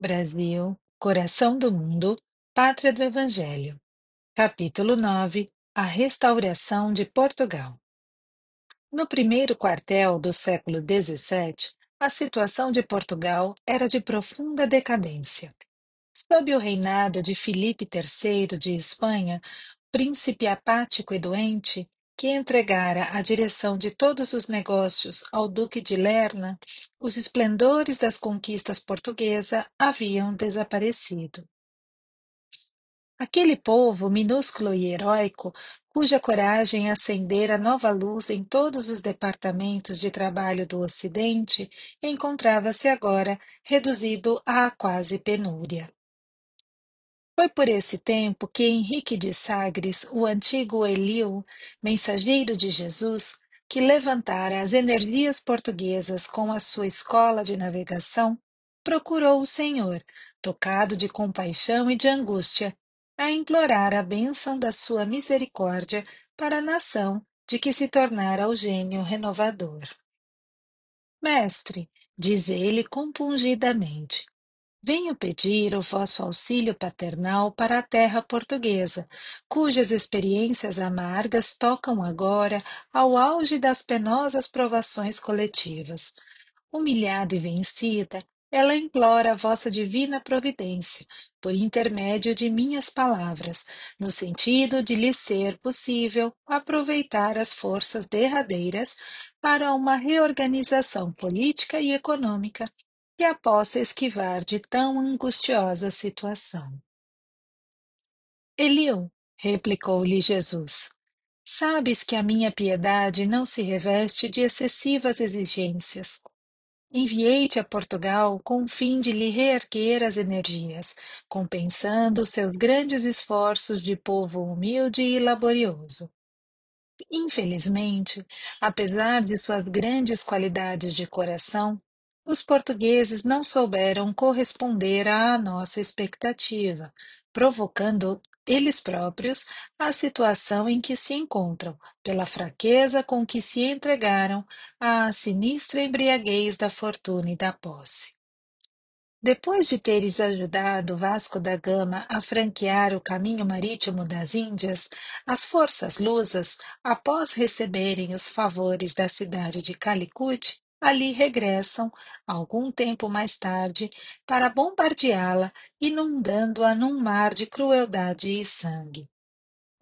Brasil, coração do mundo, pátria do Evangelho. Capítulo 9. A restauração de Portugal. No primeiro quartel do século XVII, a situação de Portugal era de profunda decadência. Sob o reinado de Filipe III de Espanha, príncipe apático e doente, que entregara a direção de todos os negócios ao Duque de Lerna, os esplendores das conquistas portuguesas haviam desaparecido. Aquele povo minúsculo e heróico, cuja coragem acendera nova luz em todos os departamentos de trabalho do Ocidente, encontrava-se agora reduzido à quase penúria. Foi por esse tempo que Henrique de Sagres, o antigo Eliu, mensageiro de Jesus, que levantara as energias portuguesas com a sua escola de navegação, procurou o Senhor, tocado de compaixão e de angústia, a implorar a bênção da sua misericórdia para a nação de que se tornara o gênio renovador. Mestre, diz ele compungidamente, venho pedir o vosso auxílio paternal para a terra portuguesa, cujas experiências amargas tocam agora ao auge das penosas provações coletivas. Humilhada e vencida, ela implora a vossa divina providência, por intermédio de minhas palavras, no sentido de lhe ser possível aproveitar as forças derradeiras para uma reorganização política e econômica que a possa esquivar de tão angustiosa situação. Eliu, replicou-lhe Jesus, sabes que a minha piedade não se reveste de excessivas exigências. Enviei-te a Portugal com o fim de lhe reerguer as energias, compensando os seus grandes esforços de povo humilde e laborioso. Infelizmente, apesar de suas grandes qualidades de coração, os portugueses não souberam corresponder à nossa expectativa, provocando eles próprios a situação em que se encontram, pela fraqueza com que se entregaram à sinistra embriaguez da fortuna e da posse. Depois de teres ajudado Vasco da Gama a franquear o caminho marítimo das Índias, as forças lusas, após receberem os favores da cidade de Calicut, ali regressam, algum tempo mais tarde, para bombardeá-la, inundando-a num mar de crueldade e sangue.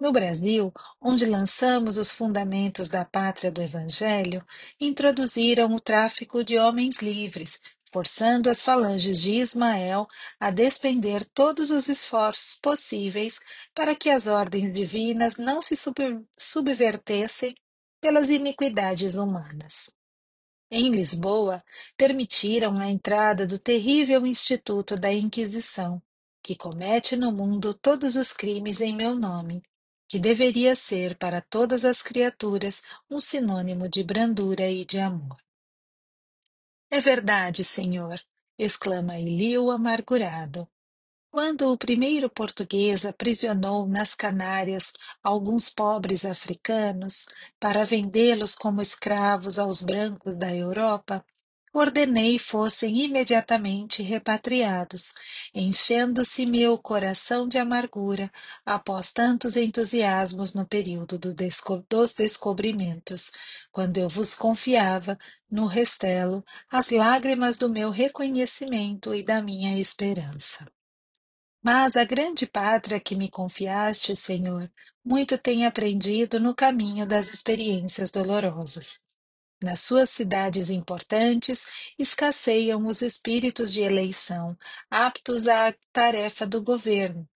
No Brasil, onde lançamos os fundamentos da pátria do Evangelho, introduziram o tráfico de homens livres, forçando as falanges de Ismael a despender todos os esforços possíveis para que as ordens divinas não se subvertessem pelas iniquidades humanas. Em Lisboa, permitiram a entrada do terrível Instituto da Inquisição, que comete no mundo todos os crimes em meu nome, que deveria ser para todas as criaturas um sinônimo de brandura e de amor. É verdade, senhor, exclama Eliu amargurado. Quando o primeiro português aprisionou nas Canárias alguns pobres africanos para vendê-los como escravos aos brancos da Europa, ordenei fossem imediatamente repatriados, enchendo-se-me o coração de amargura após tantos entusiasmos no período dos descobrimentos, quando eu vos confiava, no restelo, as lágrimas do meu reconhecimento e da minha esperança. Mas a grande pátria que me confiaste, Senhor, muito tem aprendido no caminho das experiências dolorosas. Nas suas cidades importantes, escasseiam os espíritos de eleição, aptos à tarefa do governo.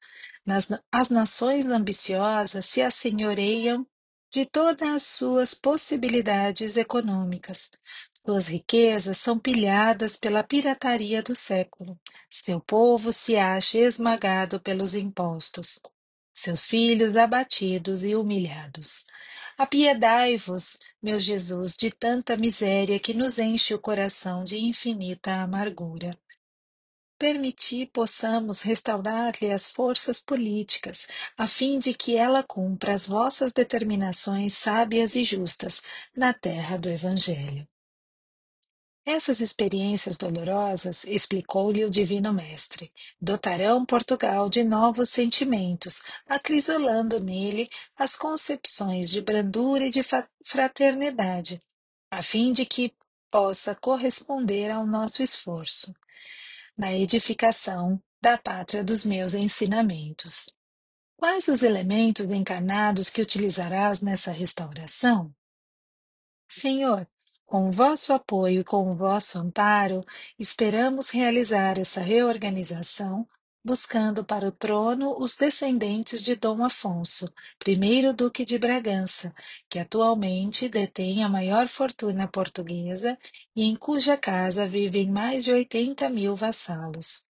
As nações ambiciosas se assenhoreiam de todas as suas possibilidades econômicas. Suas riquezas são pilhadas pela pirataria do século. Seu povo se acha esmagado pelos impostos. Seus filhos abatidos e humilhados. Apiedai-vos, meu Jesus, de tanta miséria que nos enche o coração de infinita amargura. Permiti possamos restaurar-lhe as forças políticas, a fim de que ela cumpra as vossas determinações sábias e justas na terra do Evangelho. Essas experiências dolorosas, explicou-lhe o Divino Mestre, dotarão Portugal de novos sentimentos, acrisolando nele as concepções de brandura e de fraternidade, a fim de que possa corresponder ao nosso esforço na edificação da pátria dos meus ensinamentos. Quais os elementos encarnados que utilizarás nessa restauração? Senhor, com o vosso apoio e com o vosso amparo, esperamos realizar essa reorganização, buscando para o trono os descendentes de Dom Afonso, primeiro Duque de Bragança, que atualmente detém a maior fortuna portuguesa e em cuja casa vivem mais de 80.000 vassalos.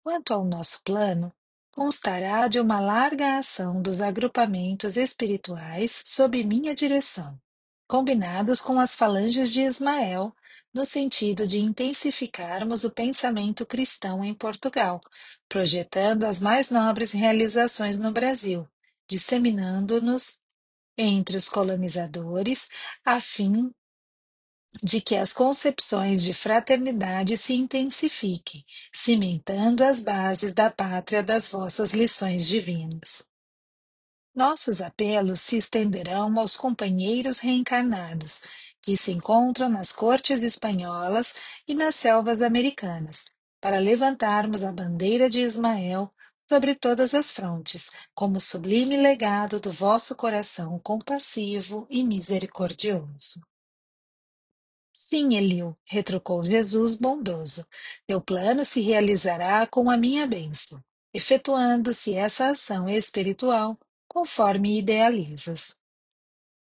Quanto ao nosso plano, constará de uma larga ação dos agrupamentos espirituais sob minha direção, combinados com as falanges de Ismael, no sentido de intensificarmos o pensamento cristão em Portugal, projetando as mais nobres realizações no Brasil, disseminando-nos entre os colonizadores, a fim de que as concepções de fraternidade se intensifiquem, cimentando as bases da pátria das vossas lições divinas. Nossos apelos se estenderão aos companheiros reencarnados, que se encontram nas cortes espanholas e nas selvas americanas, para levantarmos a bandeira de Ismael sobre todas as frontes, como sublime legado do vosso coração compassivo e misericordioso. Sim, Eliu, retrucou Jesus bondoso, teu plano se realizará com a minha bênção, efetuando-se essa ação espiritual conforme idealizas.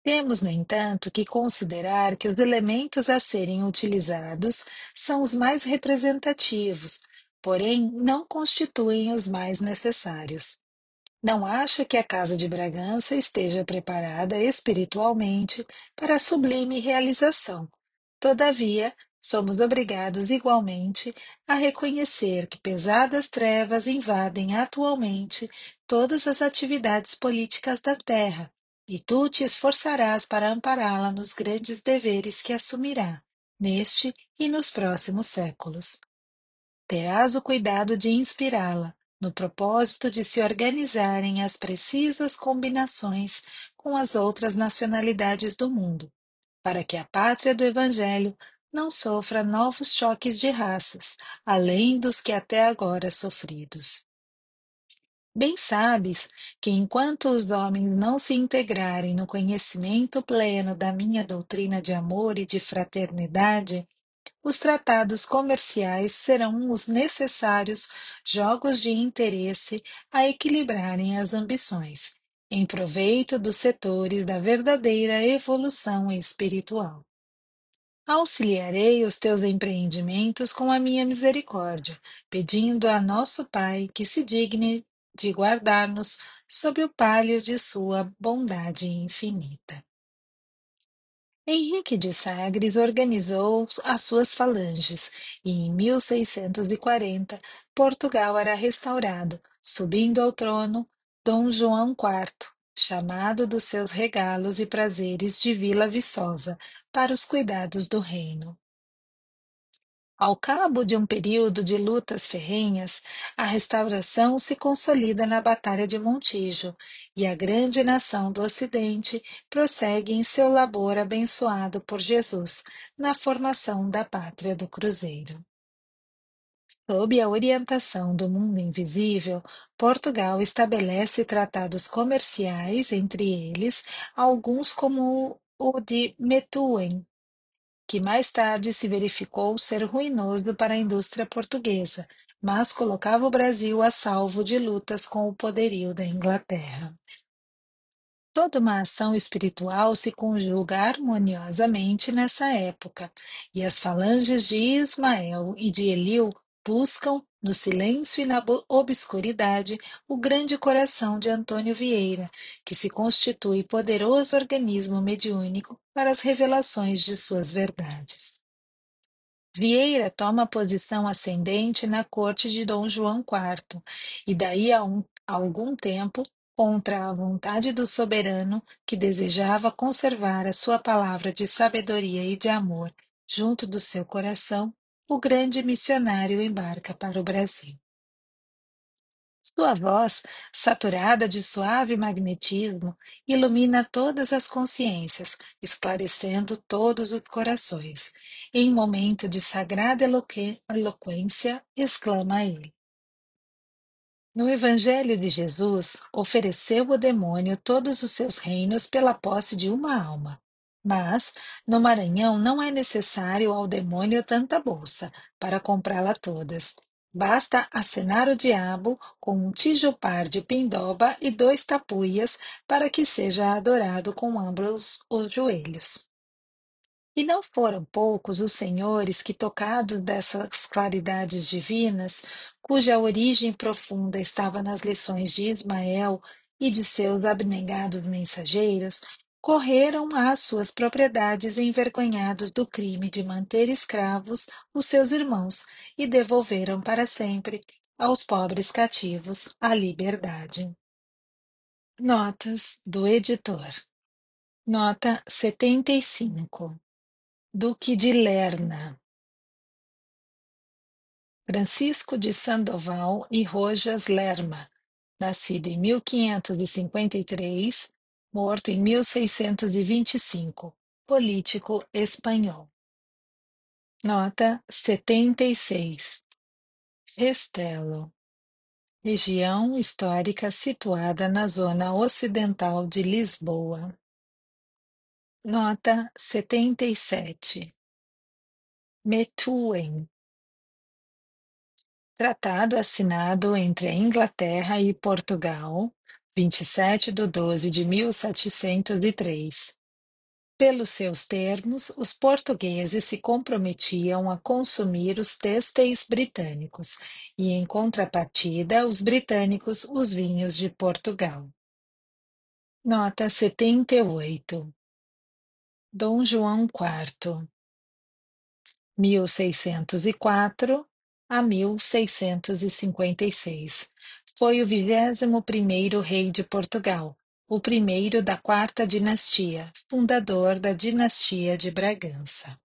Temos, no entanto, que considerar que os elementos a serem utilizados são os mais representativos, porém não constituem os mais necessários. Não acho que a Casa de Bragança esteja preparada espiritualmente para a sublime realização. Todavia, somos obrigados igualmente a reconhecer que pesadas trevas invadem atualmente todas as atividades políticas da Terra, e tu te esforçarás para ampará-la nos grandes deveres que assumirá, neste e nos próximos séculos. Terás o cuidado de inspirá-la, no propósito de se organizarem as precisas combinações com as outras nacionalidades do mundo, para que a pátria do Evangelho não sofra novos choques de raças, além dos que até agora sofridos. Bem sabes que enquanto os homens não se integrarem no conhecimento pleno da minha doutrina de amor e de fraternidade, os tratados comerciais serão os necessários jogos de interesse a equilibrarem as ambições, em proveito dos setores da verdadeira evolução espiritual. Auxiliarei os teus empreendimentos com a minha misericórdia, pedindo a nosso Pai que se digne de guardar-nos sob o palio de sua bondade infinita. Henrique de Sagres organizou as suas falanges e, em 1640, Portugal era restaurado, subindo ao trono Dom João IV, chamado dos seus regalos e prazeres de Vila Viçosa para os cuidados do reino. Ao cabo de um período de lutas ferrenhas, a restauração se consolida na Batalha de Montijo, e a grande nação do Ocidente prossegue em seu labor abençoado por Jesus, na formação da pátria do Cruzeiro. Sob a orientação do mundo invisível, Portugal estabelece tratados comerciais, entre eles alguns como o de Methuen, que mais tarde se verificou ser ruinoso para a indústria portuguesa, mas colocava o Brasil a salvo de lutas com o poderio da Inglaterra. Toda uma ação espiritual se conjuga harmoniosamente nessa época, e as falanges de Ismael e de Eliu buscam, no silêncio e na obscuridade, o grande coração de Antônio Vieira, que se constitui poderoso organismo mediúnico para as revelações de suas verdades. Vieira toma posição ascendente na corte de Dom João IV, e daí a algum tempo, contra a vontade do soberano, que desejava conservar a sua palavra de sabedoria e de amor, Junto do seu coração, o grande missionário embarca para o Brasil. Sua voz, saturada de suave magnetismo, ilumina todas as consciências, esclarecendo todos os corações. Em momento de sagrada eloquência, exclama ele. No Evangelho de Jesus, ofereceu o demônio todos os seus reinos pela posse de uma alma. Mas, no Maranhão, não é necessário ao demônio tanta bolsa para comprá-la todas. Basta acenar o diabo com um tijupar de pindoba e dois tapuias para que seja adorado com ambos os joelhos. E não foram poucos os senhores que, tocados dessas claridades divinas, cuja origem profunda estava nas lições de Ismael e de seus abnegados mensageiros, correram às suas propriedades envergonhados do crime de manter escravos os seus irmãos e devolveram para sempre aos pobres cativos a liberdade. Notas do editor. Nota 75. Duque de Lerna, Francisco de Sandoval e Rojas Lerma, nascido em 1553, morto em 1625, político espanhol. Nota 76. Restelo, região histórica situada na zona ocidental de Lisboa. Nota 77. Methuen, tratado assinado entre a Inglaterra e Portugal, 27 de 12 de 1703. Pelos seus termos, os portugueses se comprometiam a consumir os têxteis britânicos e, em contrapartida, os britânicos os vinhos de Portugal. Nota 78. Dom João IV, 1604 a 1656. Foi o 21º rei de Portugal, o primeiro da quarta dinastia, fundador da dinastia de Bragança.